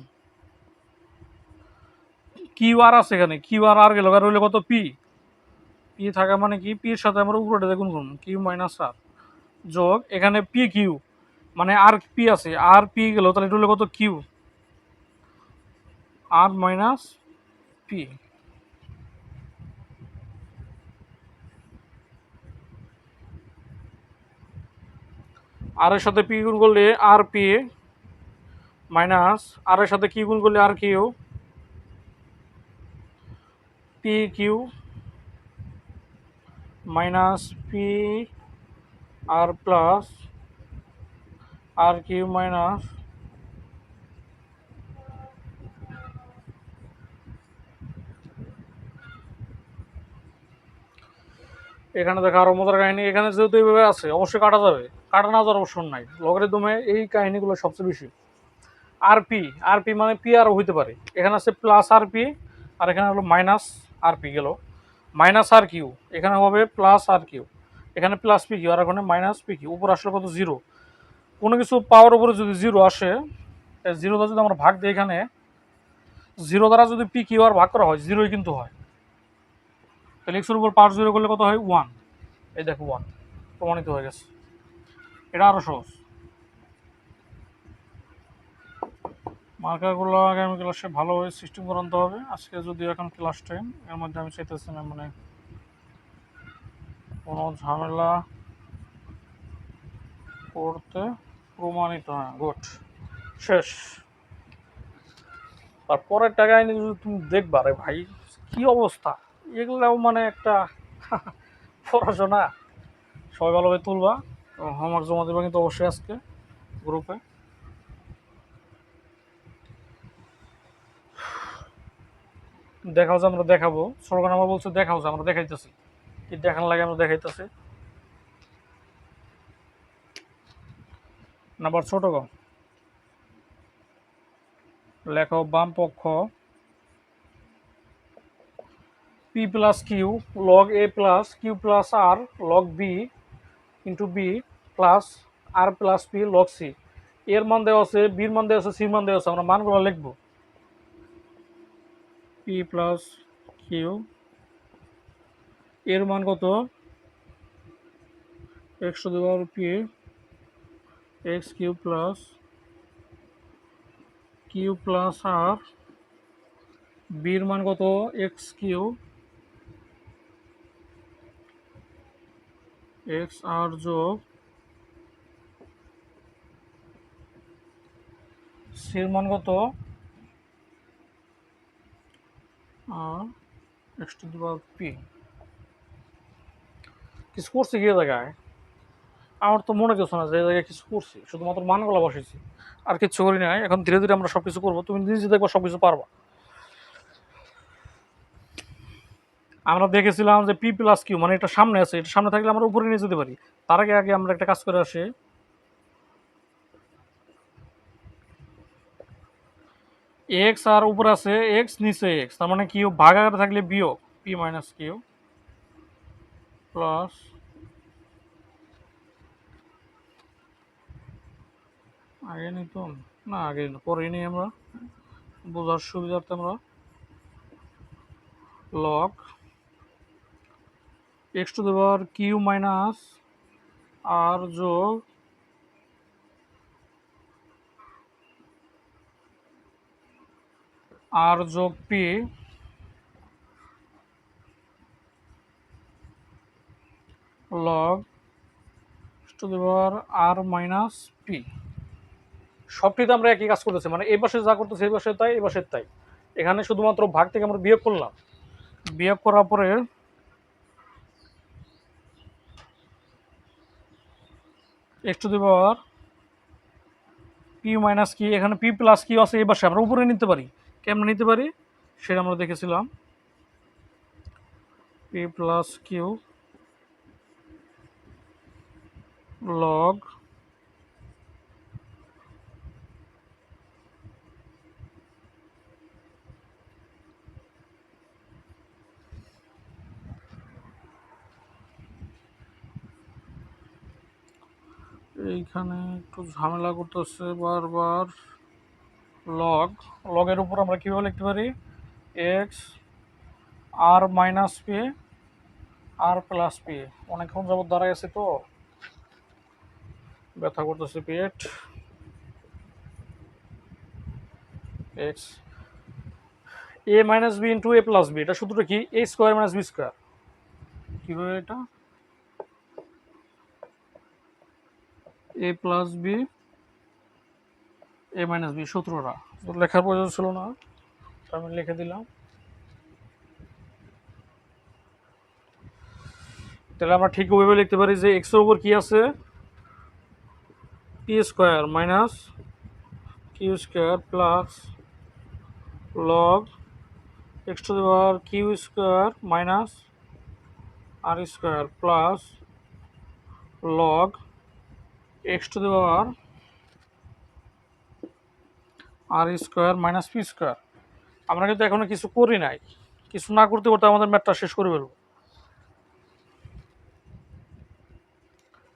Q R আছে এখানে, কিউ আর গেল, আর হইলো কত পি, পি থাকা মানে কি, পির সাথে আমরা উপরে গুণ করবো, কিউ মাইনাস আর যোগ এখানে পি কিউ মানে আর পি আছে, আর পি গেল, তাহলে এটা হলো কত কিউ, আর মাইনাস পি। আর এর সাথে পি গুণ করলে আর পি মাইনাস আর এর সাথে কি গুণ করলে r q, p q minus p r plus r q minus, এখানে দেখো আরো মজার কাহিনী, এখানে যেহেতু এইভাবে আছে অবশ্যই কাটা যাবে, কাটা না যাওয়ার অপশন নাই, লগারিদমে এই কাহিনীগুলো সবচেয়ে বেশি। আর পি, আর পি মানে পি আরও হইতে পারে, এখানে আছে প্লাস আর পি, আর এখানে হলো মাইনাস আর পি গেল, মাইনাস আর কিউ, এখানে হবে প্লাস আর কিউ, এখানে প্লাস পি কিউ, আর এখানে মাইনাস পি কিউ, উপর আসলে কত জিরো। কোনো কিছু পাওয়ার উপরে যদি জিরো আসে, জিরো দ্বারা যদি আমরা ভাগ দিই, এখানে জিরো দ্বারা যদি পি কিউ আর ভাগ করা হয় জিরোই কিন্তু হয়, তাহলে এক্সের উপর পাওয়ার জিরো করলে কত হয়, ওয়ান। এই দেখো ওয়ান প্রমাণিত হয়ে গেছে, এটা আরও সহজ। মার্কারগুলো আগামী ক্লাসে ভালোভাবে সিস্টেম করাতে হবে, আজকে যদি এখন ক্লাস টাইম, এর মধ্যে আমি চাইতেছি না মানে কোনো ঝামেলা করতে, প্রমাণিত, হ্যাঁ গুড, শেষ। আর পরের টাকায় যদি তুমি দেখবা রে ভাই কি অবস্থা, এগুলাও মানে একটা পড়াশোনা। সবাই ভালোভাবে তুলবা, হোমওয়ার্ক জমা দেবা কিন্তু অবশ্যই আজকে গ্রুপে। দেখাও যে আমরা দেখাবো, স্লোগান আমরা বলছি দেখাও যে আমরা দেখাইতেছি, কি দেখান লাগে আমরা দেখাইতেছি। নাম্বার ছোট গ, লেখো বাম পক্ষ p plus q log a plus q plus r log b into b plus r plus p log c. এর মান দেওয়া আছে, বির মান দেওয়া আছে, সির মান দেওয়া আছে, আমরা মানগুলো লিখবো। পি প্লাস কিউ এর মান কত, x to the power p x q plus r, বির মান কত, এক্স কিউ এক্স আর যোগ সির মান কত, r x to the power p. কিছু করছি কি জায়গায়, আমার তো মনে কিছু না যে জায়গায় কিছু করছি, শুধুমাত্র মানগুলো বসেছি, আর কিছু করি নাই। এখন ধীরে ধীরে আমরা সব কিছু করবো, তুমি নিজে দেখবো সব কিছু পারবা। আমরা দেখেছিলাম যে পি প্লাস কিউ মানে এটা সামনে আছে, এটা সামনে থাকলে আমরা উপরে নিয়ে যেতে পারি। তার আগে আগে আমরা একটা কাজ করে আসি, এক্স আর উপরে আছে এক্স, নিচে এক্স, তার মানে কিউ ভাগ আকারে থাকলে বিয়োগ পি মাইনাস কিউ প্লাস, আগে নিত না, আগে পরে নিই আমরা বোঝার সুবিধার্থে, আমরা log x to the power q minus r যোগ আর যোগ p log to the power r minus p. সবটিতে আমরা একই কাজ করতেছি, মানে এই পাশে যা করতেছি এই পাশে তাই, এই পাশে তাই। এখানে শুধুমাত্র ভাগ থেকে আমরা বিয়োগ করলাম, বিয়োগ করার পরে x to the power P minus কি, এখানে পি প্লাস কি আছে এই পাশে আমরা উপরে নিতে পারি, কেমন নিতে পারি সেটা আমরা দেখেছিলাম। পি প্লাস কিউ লগ এইখানে একটু ঝামেলা করতেছে বারবার। লগের উপর আমরা কীভাবে লিখতে পারি? এক্স আর minus p r plus P. অনেকক্ষণ যাবত দাঁড়ায় আছে তো ব্যথা করতেছে পেট। এক্স এ মাইনাস বি ইন্টু এ প্লাস বি, এটা সূত্রটা কি? এ স্কোয়ার মাইনাস বি স্কোয়ার। কীভাবে এটা? এ plus B A minus B সূত্রটা লেখার প্রয়োজন ছিল না, আমি লিখে দিলাম। তাহলে আমরা ঠিক ওইভাবে লিখতে পারি যে এক্স এর উপর কি আছে? P square minus q square plus log x to the power q square minus r square plus log x to the power r square minus p square. আমরা কিন্তু এখনো কিছু করি নাই, কিছু না করতে করতে আমাদের ম্যাথটা শেষ করে ফেলবো।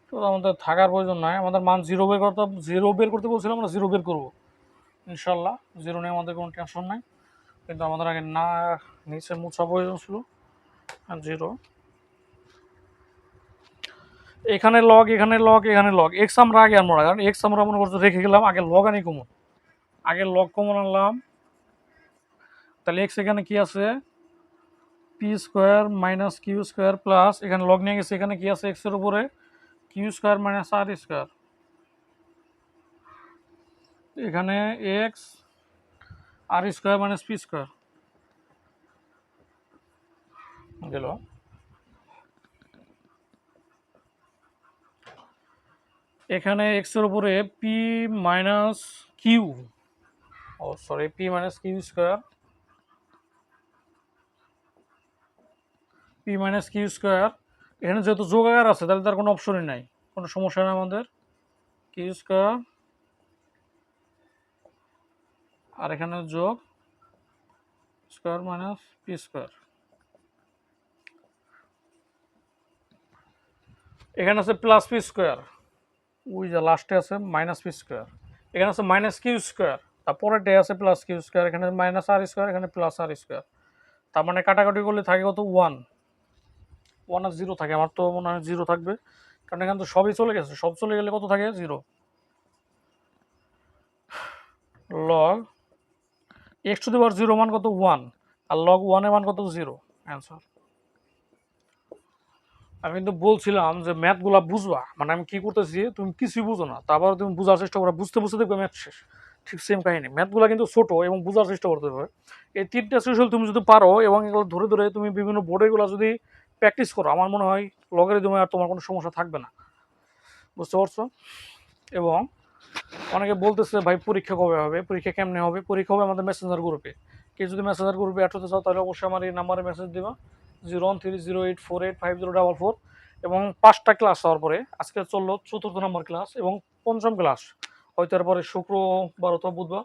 তো আমাদের থাকার প্রয়োজন নাই, আমাদের মান জিরো বের করতে বলছিলাম, আমরা জিরো বের করবো ইনশাল্লাহ। জিরো নিয়ে আমাদের কোনো টেনশন নাই, কিন্তু আমাদের আগে না নিচে মোছা প্রয়োজন ছিল। জিরো এখানে লগ এখানে লগ এখানে লগ এক্স আমরা আগে আনবো না, কারণ এক্স আমরা মনে করছো রেখে গেলাম, আগে লগ আনি কমন, আগে লগ কমন আনলাম। তাহলে এক্স এখানে কি আছে? P square minus q square plus এখানে লগ নিয়ে গেছে, এখানে কি আছে? এক্স এর উপরে q square minus r square. এখানে x r square minus p square গেল। এখানে এক্স এর উপরে পি মাইনাস কিউ, ও sorry, p minus q square, p minus q square. এখানে যেহেতু যোগ আকার আছে তাহলে তার কোনো অপশনই নাই, কোনো সমস্যা নেই আমাদের। কিউ স্কোয়ার আর এখানে যোগ স্কোয়ার মাইনাস পি স্কোয়ার। এখানে আছে প্লাস পি স্কোয়ার, ওই যে লাস্টে আছে মাইনাস পি স্কোয়ার। এখানে আছে মাইনাস কিউ স্কোয়ার, তারপরে ডে আছে প্লাস কিউ স্কোয়ার, এখানে মাইনাস আর স্কোয়ার, এখানে প্লাস আর স্কোয়ার। তার মানে কাটাকাটি করলে থাকে কত? ওয়ান। ওয়ান আর জিরো থাকে, আমার তো মনে হয় জিরো থাকবে, কারণ এখানে তো সবই চলে গেছে, সব চলে গেলে কত থাকে? Zero. Log x to the power zero মান কত? ওয়ান। আর লগ ওয়ানের মান কত? জিরো। অ্যান্সার। আমি কিন্তু বলছিলাম যে ম্যাথগুলো বুঝবা, মানে আমি কি করতেছি তুমি কিছুই বুঝো না, তারপর তুমি বোঝার চেষ্টা করো, বুঝতে বুঝতে দেখবে ম্যাথ শেষ। ঠিক সেম কাহিনী, ম্যাথগুলো কিন্তু ছোট এবং বোঝার চেষ্টা করতে হবে। এই তিনটা সৃজনশীল তুমি যদি পারো এবং এগুলো ধরে ধরে তুমি বিভিন্ন বোর্ডেগুলো যদি প্র্যাকটিস করো, আমার মনে হয় লগারিদমে আর তোমার কোনো সমস্যা থাকবে না। বুঝতে পারছো? এবং অনেকে বলতেছে ভাই পরীক্ষা কবে হবে, পরীক্ষা কেমনে হবে? পরীক্ষা হবে আমাদের মেসেঞ্জার গ্রুপে। কেউ যদি মেসেঞ্জার গ্রুপে অ্যাড হতে চাও তাহলে অবশ্যই আমার এই নাম্বারে মেসেজ দিবা, 013084850444। এবং 5টা ক্লাস হওয়ার পরে আজকে চললো 4র্থ নম্বর ক্লাস এবং 5ম ক্লাস, হয়তো এরপরে শুক্রবার অথবা বুধবার।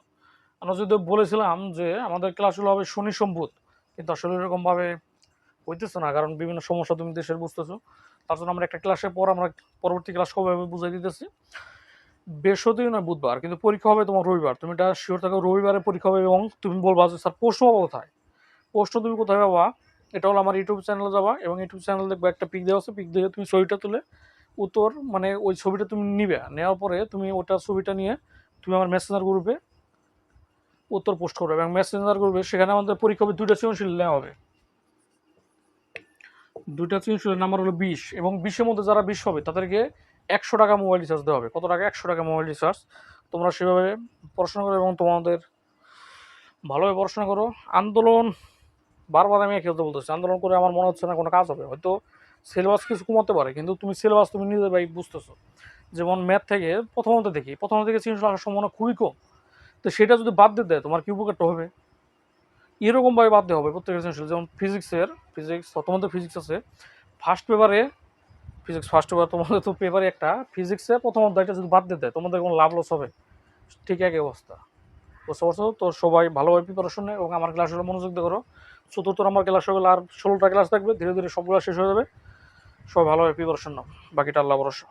আমরা যদি বলেছিলাম যে আমাদের ক্লাসগুলো হবে শনি সোম বুধ, কিন্তু আসলে এরকমভাবে হইতেছে না, কারণ বিভিন্ন সমস্যা তুমি দেশের বুঝতেছো। তার জন্য আমরা একটা ক্লাসের পর আমরা পরবর্তী ক্লাস কবে হবে বুঝাই দিতেছি। বৃহস্পতিবার না বুধবার, কিন্তু পরীক্ষা হবে তোমার রবিবার। তুমি এটা শিওর থাকো, রবিবারে পরীক্ষা হবে এবং তুমি বলবা যে স্যার প্রশ্ন পাবো কোথায়? প্রশ্ন তুমি কোথায় পাবা? এটা হলো আমার ইউটিউব চ্যানেলে যাবা এবং ইউটিউব চ্যানেল দেখবে একটা পিক দেওয়া আছে, পিক দিয়ে তুমি ছবিটা তুলে উত্তর, মানে ওই ছবিটা তুমি নিবে, নেওয়ার পরে তুমি ওটা ছবিটা নিয়ে তুমি আমার মেসেঞ্জার গ্রুপে উত্তর পোস্ট করবে, এবং মেসেঞ্জার গ্রুপে সেখানে আমাদের পরীক্ষা হবে 2টা সৃজনশীল নেওয়া হবে। 2টা সৃজনশীলের নাম্বার হলো 20, এবং 20-এর মধ্যে যারা 20 হবে তাদেরকে 100 টাকা মোবাইল রিচার্জ দেওয়া হবে। কত টাকা? 100 টাকা মোবাইল রিচার্জ। তোমরা সেভাবে পড়াশোনা করো এবং তোমাদের ভালোভাবে পড়াশোনা করো। আন্দোলন, বারবার আমি একই কথা বলতেছি, আন্দোলন করে আমার মনে হচ্ছে না কোনো কাজ হবে। হয়তো সিলেবাস কিছু কমাতে পারে, কিন্তু তুমি সিলেবাস তুমি নিজে ভাই বুঝতেছো। যেমন ম্যাথ থেকে প্রথমত থেকে সৃজনশীল আসার সম্ভাবনা খুবই কম, তো সেটা যদি বাদ দিয়ে দেয় তোমার কি উপকারটা হবে? এরকমভাবে বাদ দেওয়া হবে প্রত্যেকের সেশন। যেমন ফিজিক্স তোমাদের ফিজিক্স আছে ফার্স্ট পেপারে, ফিজিক্স ফার্স্ট পেপার তোমাদের তো পেপারে একটা ফিজিক্সে প্রথম অধ্যায়টা যদি বাদ দিয়ে দেয় তোমাদের কোনো লাভ লস হবে? ঠিক একই অবস্থা, বুঝতে পারছো? তো সবাই ভালোভাবে প্রিপারেশন নেয় এবং আমার ক্লাসগুলো মনোযোগ দিয়ে করো। চতুর্থ নম্বর ক্লাস হয়ে গেলে আর 16টা ক্লাস থাকবে, ধীরে ধীরে সবগুলো শেষ হয়ে যাবে। সবাই ভালোভাবে প্রিপারেশন নাও, বাকিটা আল্লাহ ভরসা।